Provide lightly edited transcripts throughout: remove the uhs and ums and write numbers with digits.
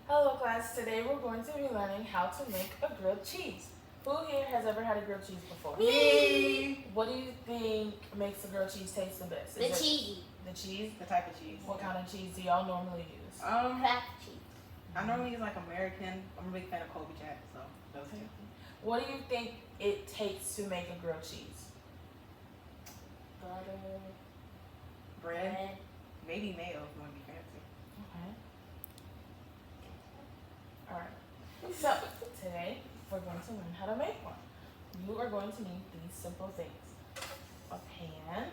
Hello class, today we're going to be learning how to make a grilled cheese. Who here has ever had a grilled cheese before? Me. What do you think makes a grilled cheese taste the best? The cheese. The cheese? The type of cheese. What kind of cheese do y'all normally use? Kraft cheese. I normally use like American. I'm a big fan of Colby Jack, so those two. What do you think it takes to make a grilled cheese? Butter. Bread. Maybe mayo if you want to be fancy. Okay. Alright. So, today we're going to learn how to make one. You are going to need these simple things. A pan,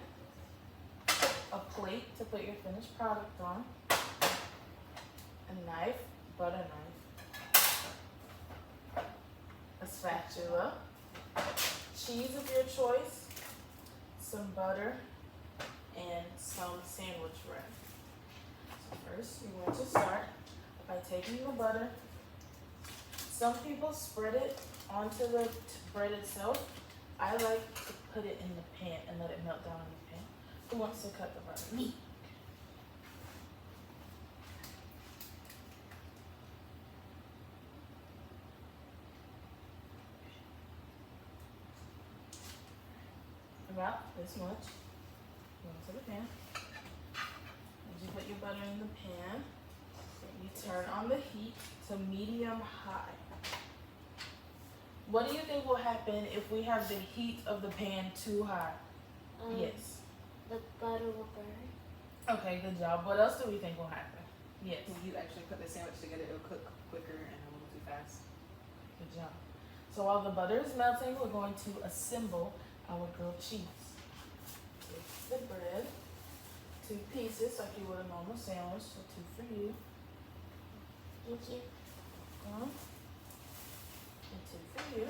a plate to put your finished product on, a knife, butter knife, a spatula, cheese of your choice, some butter, and some sandwich bread. So first, you're going to start by taking the butter. Some people spread it onto the bread itself. I like to put it in the pan and let it melt down in the pan. Who wants to cut the butter? Me. About this much. Go into the pan. As you put your butter in the pan, you turn on the heat to medium high. What do you think will happen if we have the heat of the pan too high? Yes. The butter will burn. Okay, good job. What else do we think will happen? Yes. When you actually put the sandwich together, it'll cook quicker and a little too fast. Good job. So while the butter is melting, we're going to assemble our grilled cheese. Take the bread, 2 pieces like you would a normal sandwich, so 2 for you. Thank you. And 2 for you.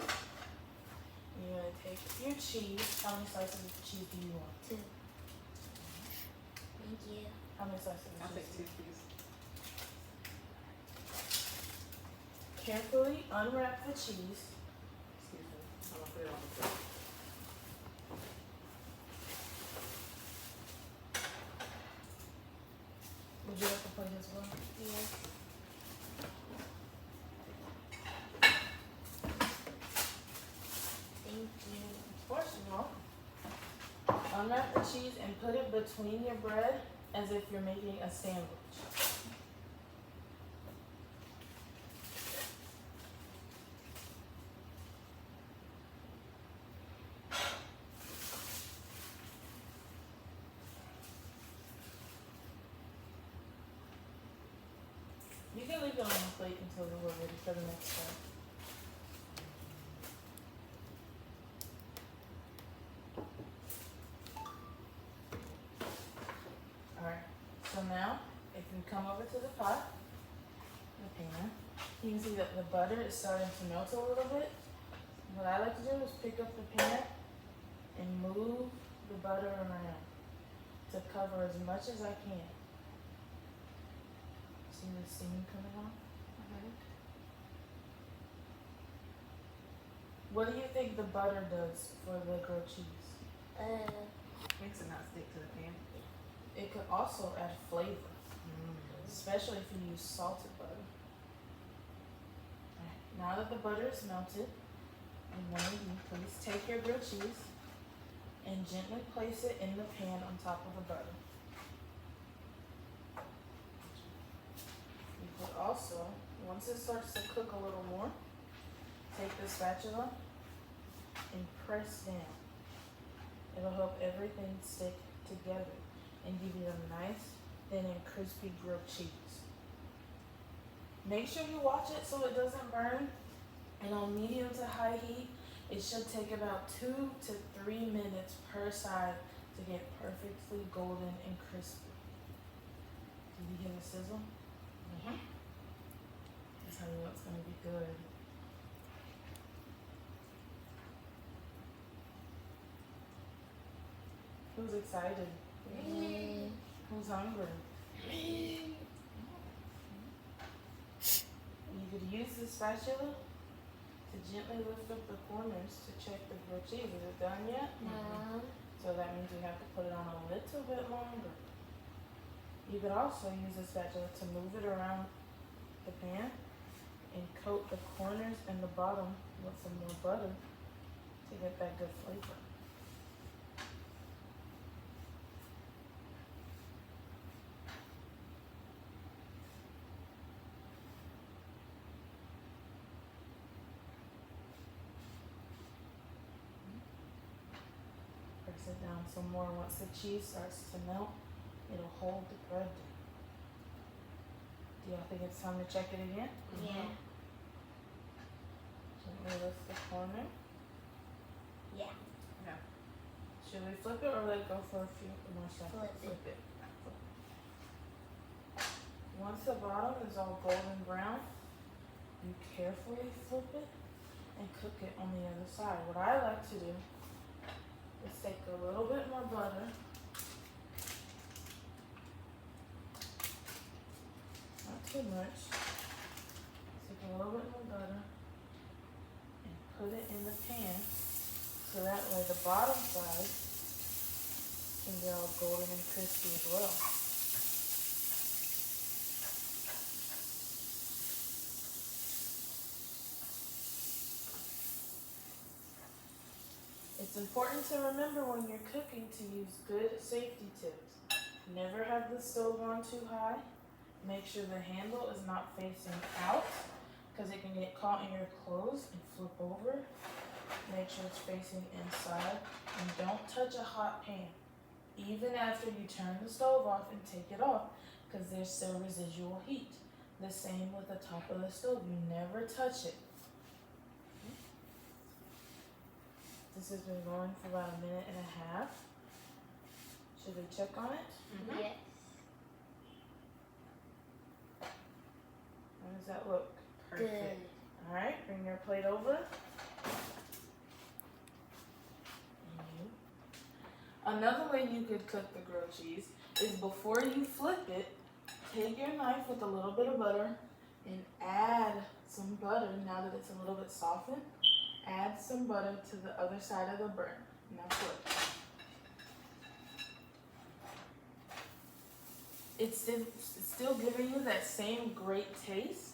You're going to take your cheese. How many slices of cheese do you want? 2. Thank you. How many slices of I'll cheese? take 2, please. Carefully unwrap the cheese. Excuse me. I'm gonna put it on the plate. Would you like to plate as well? Yes. Thank you. Of course you won't. Unwrap the cheese and put it between your bread as if you're making a sandwich. You can leave it on the plate until we're ready for the next step. Alright, so now if you come over to the pot, the pan, you can see that the butter is starting to melt a little bit. What I like to do is pick up the pan and move the butter around to cover as much as I can. See the steam coming on? What do you think the butter does for the grilled cheese? Makes it not stick to the pan. It could also add flavor, especially if you use salted butter. Alright, now that the butter is melted, and one of you please take your grilled cheese and gently place it in the pan on top of the butter. You could also, once it starts to cook a little more, take the spatula and press down. It'll help everything stick together and give you a nice, thin and crispy grilled cheese. Make sure you watch it so it doesn't burn. And on medium to high heat, it should take about 2 to 3 minutes per side to get perfectly golden and crispy. Did you hear the sizzle? That's how you know it's gonna be good. Who's excited? Me. Who's hungry? Me. You could use the spatula to gently lift up the corners to check the grilled cheese. Is it done yet? No. So that means you have to put it on a little bit longer. You could also use the spatula to move it around the pan and coat the corners and the bottom with some more butter to get that good flavor. Press it down some more. Once the cheese starts to melt, it'll hold the bread down. Do y'all think it's time to check it again? Yeah. Gently lift the corner. Yeah. Should we flip it or let it go for a few more seconds? Flip it. Once the bottom is all golden brown, you carefully flip it and cook it on the other side. What I like to do is take a little bit more butter, not too much, take a little bit more butter and put it in the pan so that way the bottom side can get all golden and crispy as well. It's important to remember when you're cooking to use good safety tips. Never have the stove on too high. Make sure the handle is not facing out because it can get caught in your clothes and flip over. Make sure it's facing inside and don't touch a hot pan even after you turn the stove off and take it off because there's still residual heat. The same with the top of the stove. You never touch it. This has been going for about a minute and a half. Should we check on it? Yes. How does that look? Good. Alright, bring your plate over. Another way you could cook the grilled cheese is before you flip it, take your knife with a little bit of butter and add some butter now that it's a little bit softened. Add some butter to the other side of the burn. Now flip. It's still giving you that same great taste,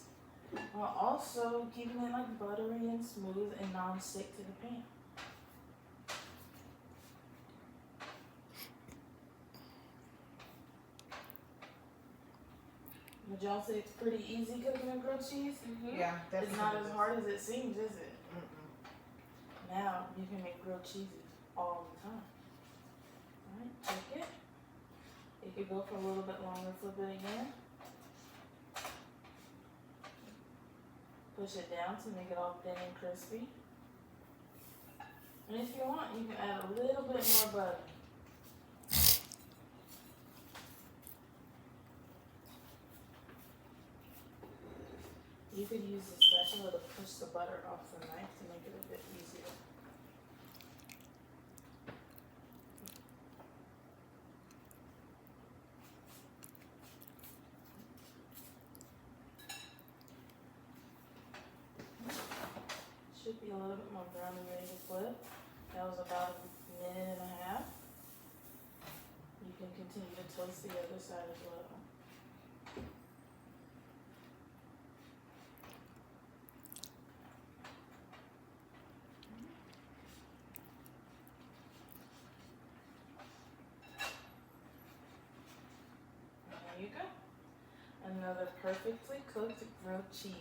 while also keeping it like buttery and smooth and non-stick to the pan. Would y'all say it's pretty easy cooking a grilled cheese? Yeah, definitely. It's not as hard as it seems, is it? Mm-mm. Now you can make grilled cheeses all the time. Alright, check it. It could go for a little bit longer, flip it again. Push it down to make it all thin and crispy. And if you want, you can add a little bit more butter. You could use the spatula to push the butter off the knife to make it a bit easier. Should be a little bit more brown and ready to flip. That was about a minute and a half. You can continue to toast the other side as well. There you go. Another perfectly cooked grilled cheese.